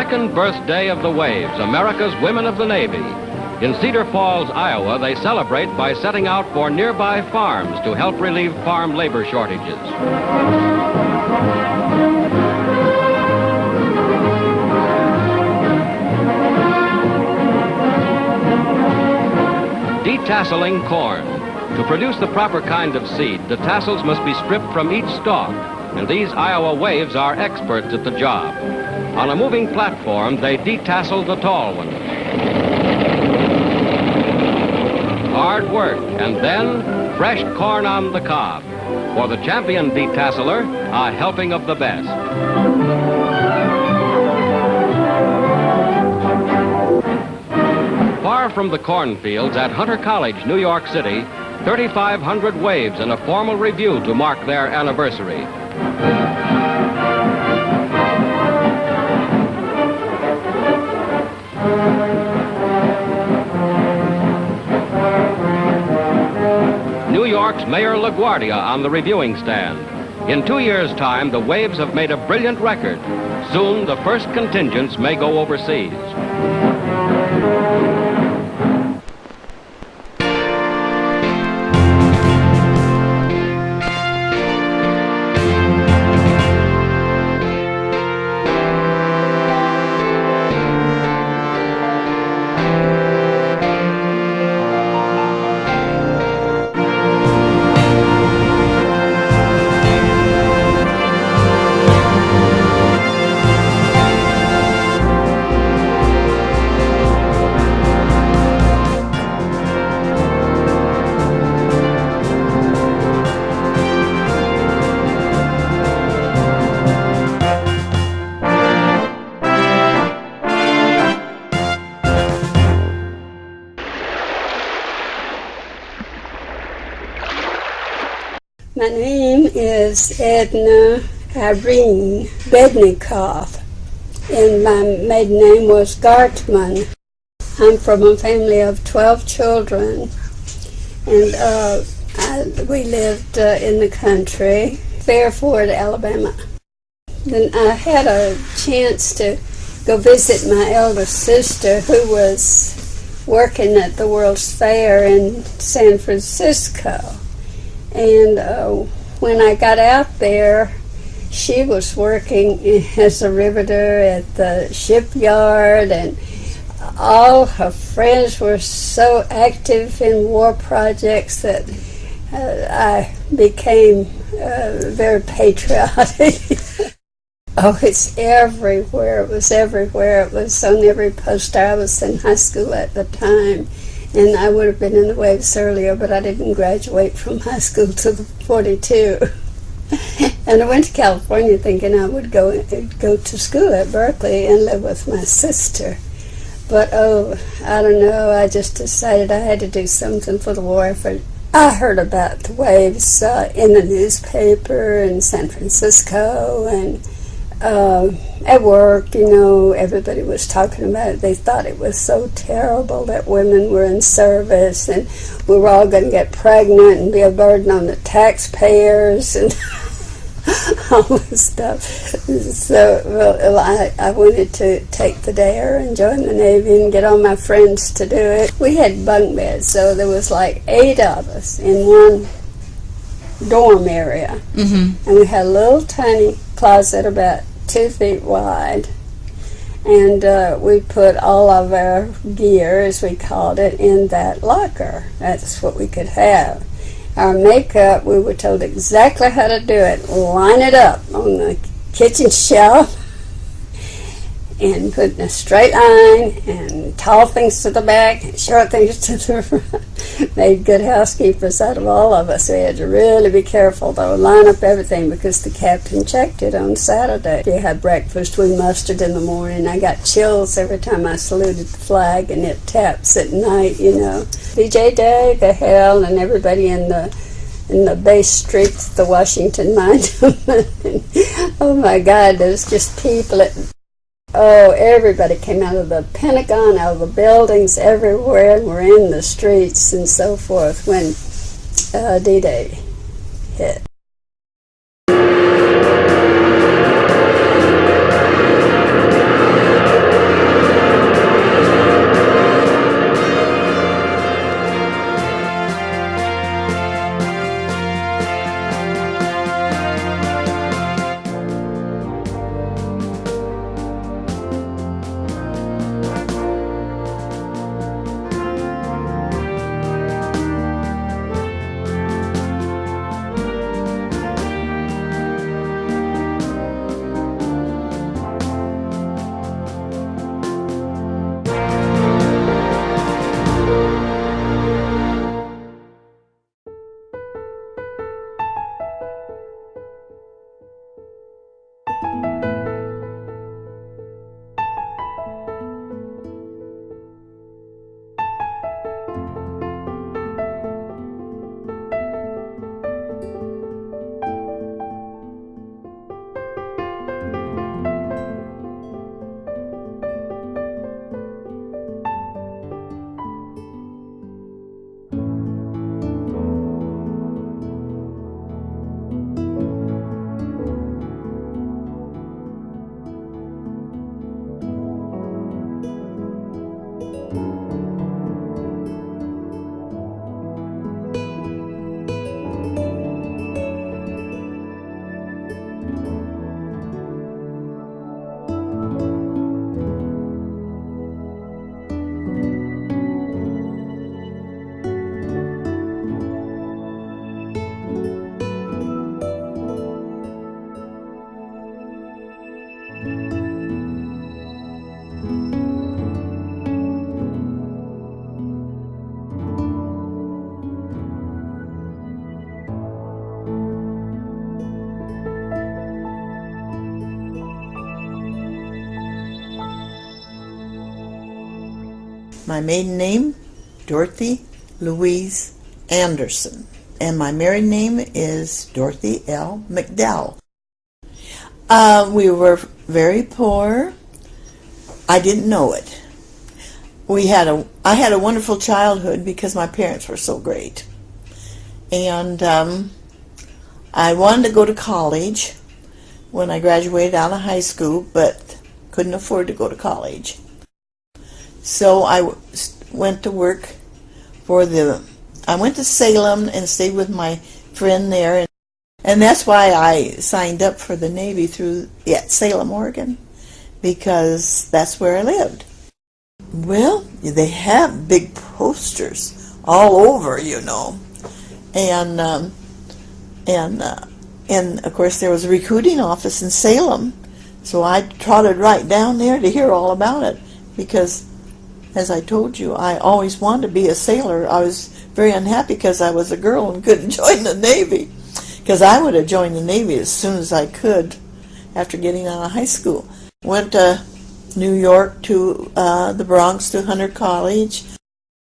second birthday of the Waves, America's Women of the Navy. In Cedar Falls, Iowa, they celebrate by setting out for nearby farms to help relieve farm labor shortages. Detasseling corn. To produce the proper kind of seed, the tassels must be stripped from each stalk, and these Iowa Waves are experts at the job. On a moving platform, they detassel the tall ones. Hard work, and then fresh corn on the cob. For the champion detasseler, a helping of the best. Far from the cornfields at Hunter College, New York City, 3,500 waves in a formal review to mark their anniversary. New York's Mayor LaGuardia on the reviewing stand. In 2 years' time, the Waves have made a brilliant record. Soon, the first contingents may go overseas. My name is Edna Irene Bednikoff, and my maiden name was Gartman. I'm from a family of 12 children, and we lived in the country, Fairford, Alabama. Then I had a chance to go visit my elder sister, who was working at the World's Fair in San Francisco. And when I got out there, she was working as a riveter at the shipyard, and all her friends were so active in war projects that I became very patriotic. Oh, it's everywhere. It was everywhere. It was on every poster. I was in high school at the time. And I would have been in the Waves earlier, but I didn't graduate from high school till 42. And I went to California thinking I would go to school at Berkeley and live with my sister. But, I don't know, I just decided I had to do something for the war effort. I heard about the Waves in the newspaper in San Francisco, and at work, you know, everybody was talking about it. They thought it was so terrible that women were in service, and we were all going to get pregnant and be a burden on the taxpayers and all this stuff. So, well, I wanted to take the dare and join the Navy and get all my friends to do it. We had bunk beds, so there was like 8 of us in one dorm area. Mm-hmm. And we had a little tiny closet about 2 feet wide, and we put all of our gear, as we called it, in that locker. That's what we could have. Our makeup, we were told exactly how to do it. Line it up on the kitchen shelf and put in a straight line, and tall things to the back and short things to the front. Made good housekeepers out of all of us. We had to really be careful, though, line up everything, because the captain checked it on Saturday. We had breakfast, we mustered in the morning. I got chills every time I saluted the flag, and it taps at night, you know. B.J. Day, the Hell, and everybody in the base streets, the Washington Monument. Oh my God, there's just people everybody came out of the Pentagon, out of the buildings, everywhere, and were in the streets and so forth when D-Day hit. My maiden name, Dorothy Louise Anderson. And my married name is Dorothy L. McDowell. We were very poor. I didn't know it. I had a wonderful childhood because my parents were so great. And I wanted to go to college when I graduated out of high school, but couldn't afford to go to college. So I went to work I went to Salem and stayed with my friend there, and that's why I signed up for the Navy at Salem, Oregon, because that's where I lived. Well, they have big posters all over, and of course there was a recruiting office in Salem, so I trotted right down there to hear all about it, because as I told you, I always wanted to be a sailor. I was very unhappy because I was a girl and couldn't join the Navy, because I would have joined the Navy as soon as I could after getting out of high school. Went to New York to the Bronx to Hunter College.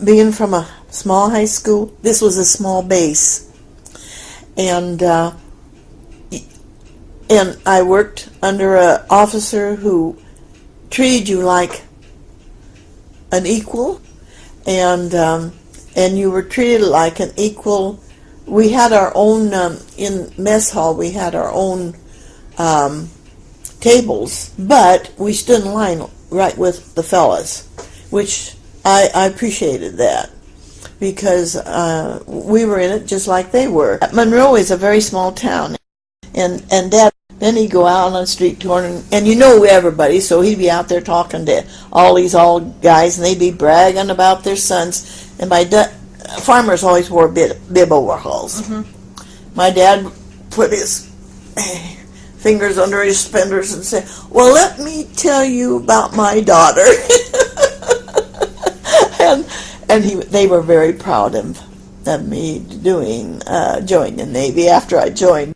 Being from a small high school, this was a small base. And I worked under an officer who treated you like an equal, and you were treated like an equal. We had our own, in mess hall, we had our own tables, but we stood in line right with the fellas, which I appreciated that, because we were in it just like they were. Monroe is a very small town, and Dad, then he'd go out on the street corner, and everybody, so he'd be out there talking to all these old guys, and they'd be bragging about their sons, and farmers always wore bib overalls. Mm-hmm. My dad put his fingers under his suspenders and said, "Well, let me tell you about my daughter." and they were very proud of me joining the Navy after I joined.